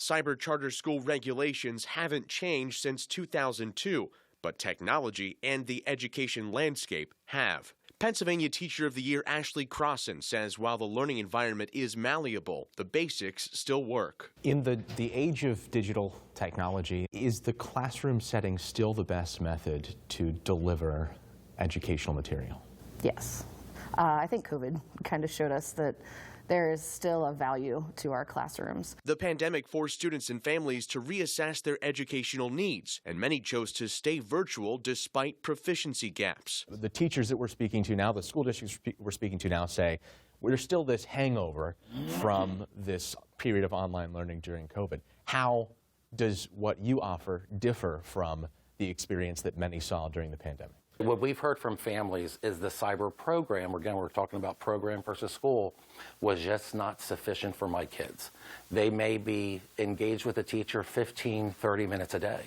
Cyber charter school regulations haven't changed since 2002, but technology and the education landscape have. Pennsylvania Teacher of the Year Ashley Crossan says while the learning environment is malleable, the basics still work. In the age of digital technology, is the classroom setting still the best method to deliver educational material? Yes. I think COVID kind of showed us that there is still a value to our classrooms. The pandemic forced students and families to reassess their educational needs, and many chose to stay virtual despite proficiency gaps. The teachers that we're speaking to now, the school districts we're speaking to now say, there's still this hangover from this period of online learning during COVID. How does what you offer differ from the experience that many saw during the pandemic? What we've heard from families is the cyber program, again, we're talking about program versus school, was just not sufficient for my kids. They may be engaged with a teacher 15, 30 minutes a day.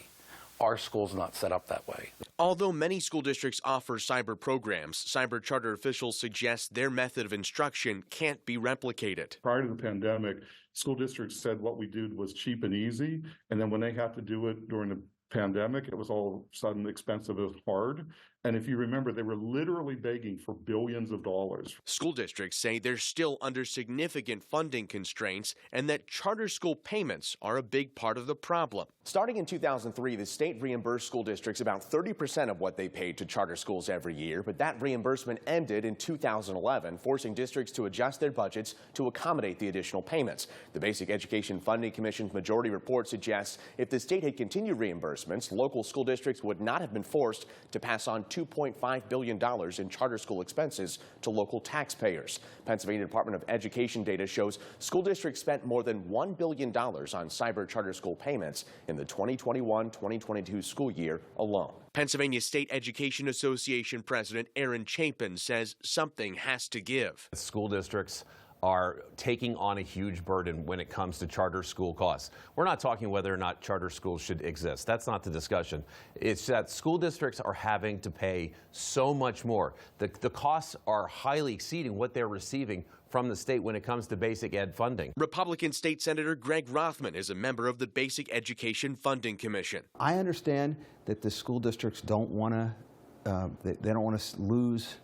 Our school's not set up that way. Although many school districts offer cyber programs, cyber charter officials suggest their method of instruction can't be replicated. Prior to the pandemic, school districts said what we did was cheap and easy, and then when they had to do it during the pandemic, it was all of a sudden expensive and hard. And if you remember, they were literally begging for billions of dollars. School districts say they're still under significant funding constraints and that charter school payments are a big part of the problem. Starting in 2003, the state reimbursed school districts about 30% of what they paid to charter schools every year, but that reimbursement ended in 2011, forcing districts to adjust their budgets to accommodate the additional payments. The Basic Education Funding Commission's majority report suggests if the state had continued reimbursements, local school districts would not have been forced to pass on $2.5 billion in charter school expenses to local taxpayers. Pennsylvania Department of Education data shows school districts spent more than $1 billion on cyber charter school payments in the 2021-2022 school year alone. Pennsylvania State Education Association President Aaron Chapin says something has to give. School districts are taking on a huge burden when it comes to charter school costs. We're not talking whether or not charter schools should exist. That's not the discussion. It's that school districts are having to pay so much more. The costs are highly exceeding what they're receiving from the state when it comes to basic ed funding. Republican State Senator Greg Rothman is a member of the Basic Education Funding Commission. I understand that the school districts don't want to, they don't want to lose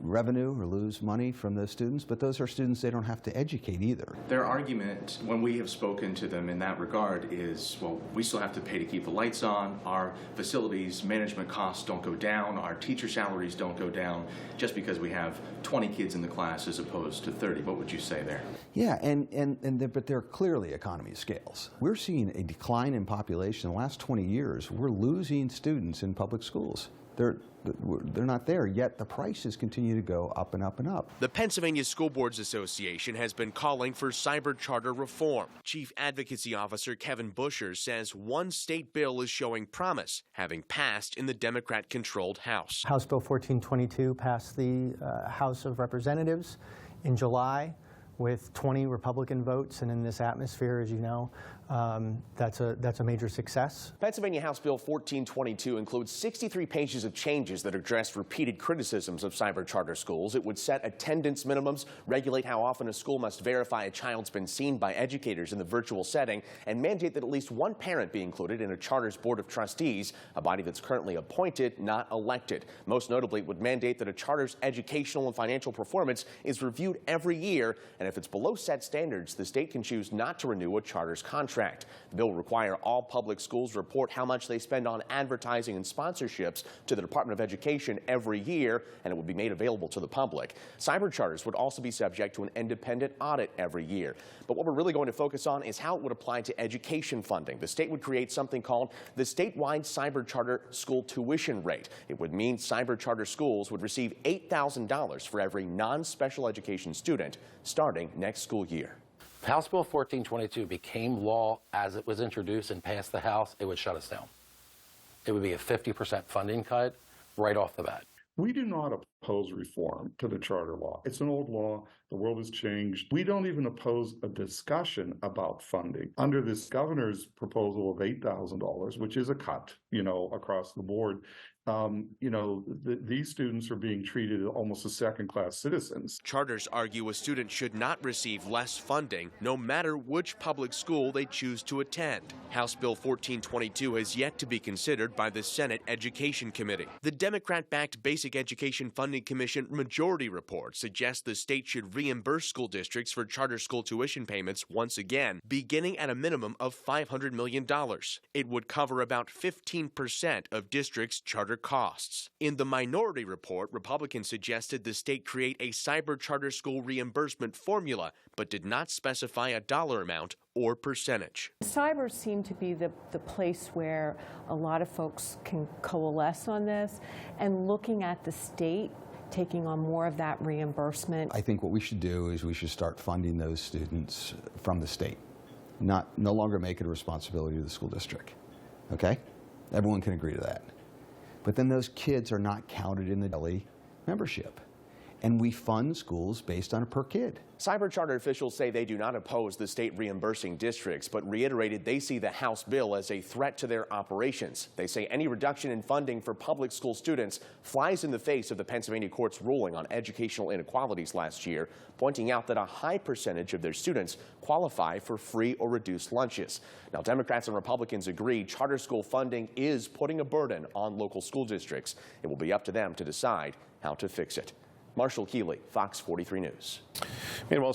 revenue or lose money from those students, but those are students they don't have to educate either. Their argument, when we have spoken to them in that regard, is, well, we still have to pay to keep the lights on, our facilities management costs don't go down, our teacher salaries don't go down, just because we have 20 kids in the class as opposed to 30. What would you say there? Yeah, but they're clearly economy of scales. We're seeing a decline in population. In the last 20 years, we're losing students in public schools. They're not there, yet the prices continue to go up and up and up. The Pennsylvania School Boards Association has been calling for cyber charter reform. Chief Advocacy Officer Kevin Busher says one state bill is showing promise, having passed in the Democrat-controlled House. House Bill 1422 passed the House of Representatives in July with 20 Republican votes, and in this atmosphere, as you know, that's a major success. Pennsylvania House Bill 1422 includes 63 pages of changes that address repeated criticisms of cyber charter schools. It would set attendance minimums, regulate how often a school must verify a child's been seen by educators in the virtual setting, and mandate that at least one parent be included in a charter's board of trustees, a body that's currently appointed, not elected. Most notably, it would mandate that a charter's educational and financial performance is reviewed every year, and if it's below set standards, the state can choose not to renew a charter's contract. The bill will require all public schools report how much they spend on advertising and sponsorships to the Department of Education every year, and it would be made available to the public. Cyber charters would also be subject to an independent audit every year. But what we're really going to focus on is how it would apply to education funding. The state would create something called the statewide cyber charter school tuition rate. It would mean cyber charter schools would receive $8,000 for every non-special education student starting next school year. If House Bill 1422 became law as it was introduced and passed the House, it would shut us down. It would be a 50% funding cut right off the bat. We do not oppose reform to the charter law. It's an old law. The world has changed. We don't even oppose a discussion about funding. Under this governor's proposal of $8,000, which is a cut, across the board, these students are being treated almost as second-class citizens. Charters argue a student should not receive less funding, no matter which public school they choose to attend. House Bill 1422 has yet to be considered by the Senate Education Committee. The Democrat-backed Basic Education Funding Commission Majority Report suggests the state should reimburse school districts for charter school tuition payments once again, beginning at a minimum of $500 million. It would cover about 15% of districts' charter costs. In the Minority Report, Republicans suggested the state create a cyber charter school reimbursement formula, but did not specify a dollar amount or percentage. Cyber seemed to be the place where a lot of folks can coalesce on this, and looking at the state taking on more of that reimbursement. I think what we should do is we should start funding those students from the state, no longer make it a responsibility of the school district. Okay? Everyone can agree to that. But then those kids are not counted in the daily membership. And we fund schools based on a per kid. Cyber charter officials say they do not oppose the state reimbursing districts, but reiterated they see the House bill as a threat to their operations. They say any reduction in funding for public school students flies in the face of the Pennsylvania court's ruling on educational inequalities last year, pointing out that a high percentage of their students qualify for free or reduced lunches. Now, Democrats and Republicans agree charter school funding is putting a burden on local school districts. It will be up to them to decide how to fix it. Marshall Keeley, Fox 43 News. Meanwhile,